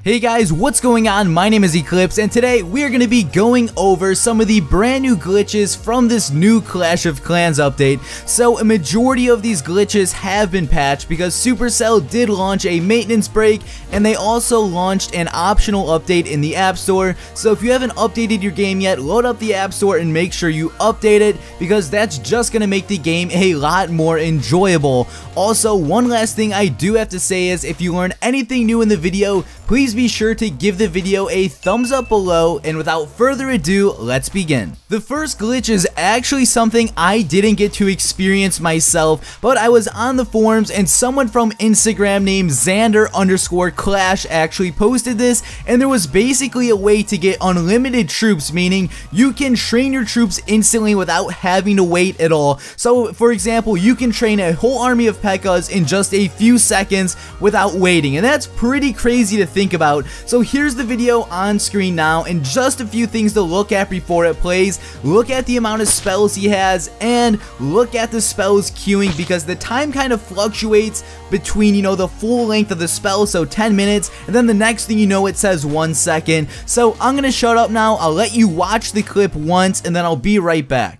Hey guys, what's going on? My name is Eclipse, and today we are going to be going over some of the brand new glitches from this new Clash of Clans update. So a majority of these glitches have been patched because Supercell did launch a maintenance break, and they also launched an optional update in the App Store. So if you haven't updated your game yet, load up the App Store and make sure you update it, because that's just going to make the game a lot more enjoyable. Also, one last thing I do have to say is, if you learn anything new in the video, please be sure to give the video a thumbs up below, and without further ado, let's begin. The first glitch is actually something I didn't get to experience myself, but I was on the forums and someone from Instagram named Xander_Clash actually posted this, and there was basically a way to get unlimited troops, meaning you can train your troops instantly without having to wait at all. So for example, you can train a whole army of P.E.K.K.A.s in just a few seconds without waiting, and that's pretty crazy to think about. So here's the video on screen now, and just a few things to look at before it plays. Look at the amount of spells he has, and look at the spells queuing, because the time kind of fluctuates between, you know, the full length of the spell, so 10 minutes, and then the next thing you know, it says 1 second. So I'm gonna shut up now. I'll let you watch the clip once, and then I'll be right back.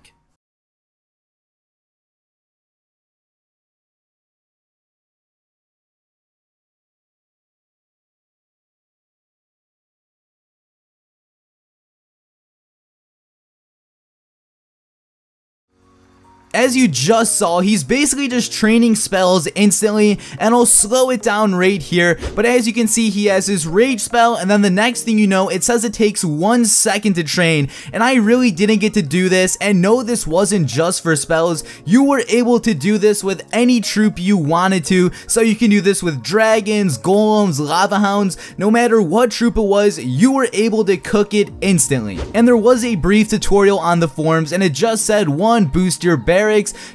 As you just saw, he's basically just training spells instantly, and I'll slow it down right here. But as you can see, he has his rage spell, and then the next thing you know, it says it takes 1 second to train. And I really didn't get to do this, and no, this wasn't just for spells. You were able to do this with any troop you wanted to, so you can do this with dragons, golems, lava hounds. No matter what troop it was, you were able to cook it instantly. And there was a brief tutorial on the forums, and it just said 1, boost your barracks,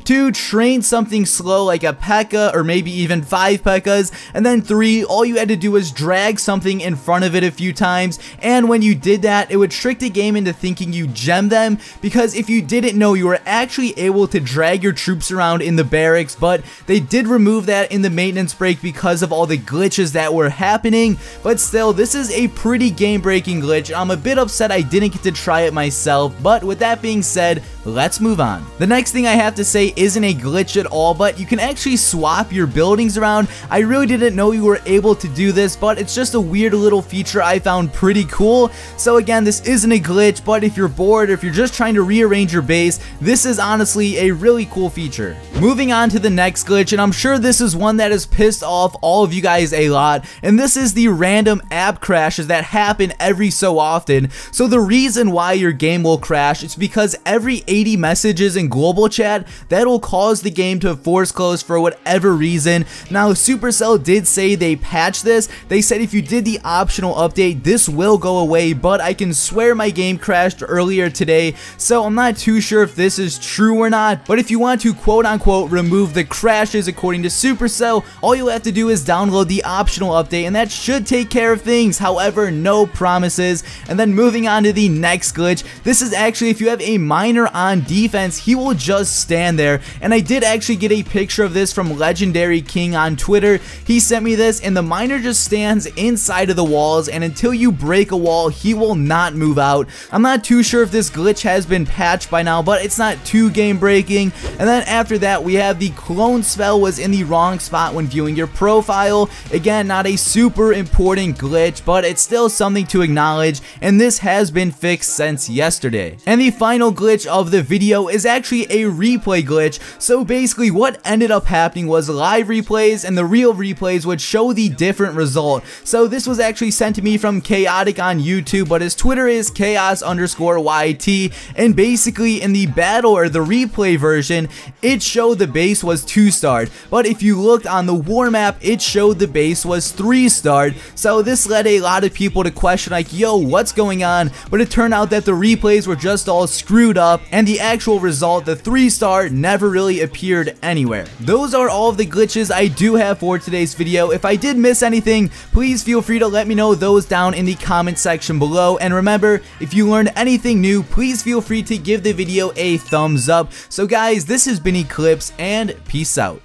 2, train something slow like a P.E.K.K.A. or maybe even 5 P.E.K.K.A.s, and then 3, all you had to do was drag something in front of it a few times, and when you did that, it would trick the game into thinking you gemmed them, because if you didn't know, you were actually able to drag your troops around in the barracks, but they did remove that in the maintenance break because of all the glitches that were happening. But still, this is a pretty game-breaking glitch. I'm a bit upset I didn't get to try it myself, but with that being said, let's move on. The next thing I have to say isn't a glitch at all, but you can actually swap your buildings around. I really didn't know you were able to do this, but it's just a weird little feature I found pretty cool. So again, this isn't a glitch, but if you're bored or if you're just trying to rearrange your base, this is honestly a really cool feature. Moving on to the next glitch, and I'm sure this is one that has pissed off all of you guys a lot, and this is the random app crashes that happen every so often. So the reason why your game will crash is because every 80 messages in global chat, that will cause the game to force close for whatever reason. Now, Supercell did say they patched this. They said if you did the optional update, this will go away, but I can swear my game crashed earlier today, so I'm not too sure if this is true or not. But if you want to quote-unquote remove the crashes according to Supercell, all you have to do is download the optional update, and that should take care of things. However, no promises. And then moving on to the next glitch, this is actually if you have a miner on defense, he will just stand there. And I did actually get a picture of this from Legendary King on Twitter. He sent me this, and the miner just stands inside of the walls, and until you break a wall, he will not move out. I'm not too sure if this glitch has been patched by now, but it's not too game breaking. And then after that, we have the clone spell was in the wrong spot when viewing your profile. Again, not a super important glitch, but it's still something to acknowledge, and this has been fixed since yesterday. And the final glitch of the video is actually a replay glitch. So basically what ended up happening was live replays and the real replays would show the different result. So this was actually sent to me from Chaotic on YouTube, but his Twitter is chaos_YT, and basically in the battle or the replay version, it showed the base was 2-starred, but if you looked on the war map, it showed the base was 3-starred. So this led a lot of people to question like, yo, what's going on? But it turned out that the replays were just all screwed up, and the actual result, the 3-star, never really appeared anywhere. Those are all of the glitches I do have for today's video. If I did miss anything, please feel free to let me know those down in the comment section below. And remember, if you learned anything new, please feel free to give the video a thumbs up. So guys, this has been Eclipse, and peace out.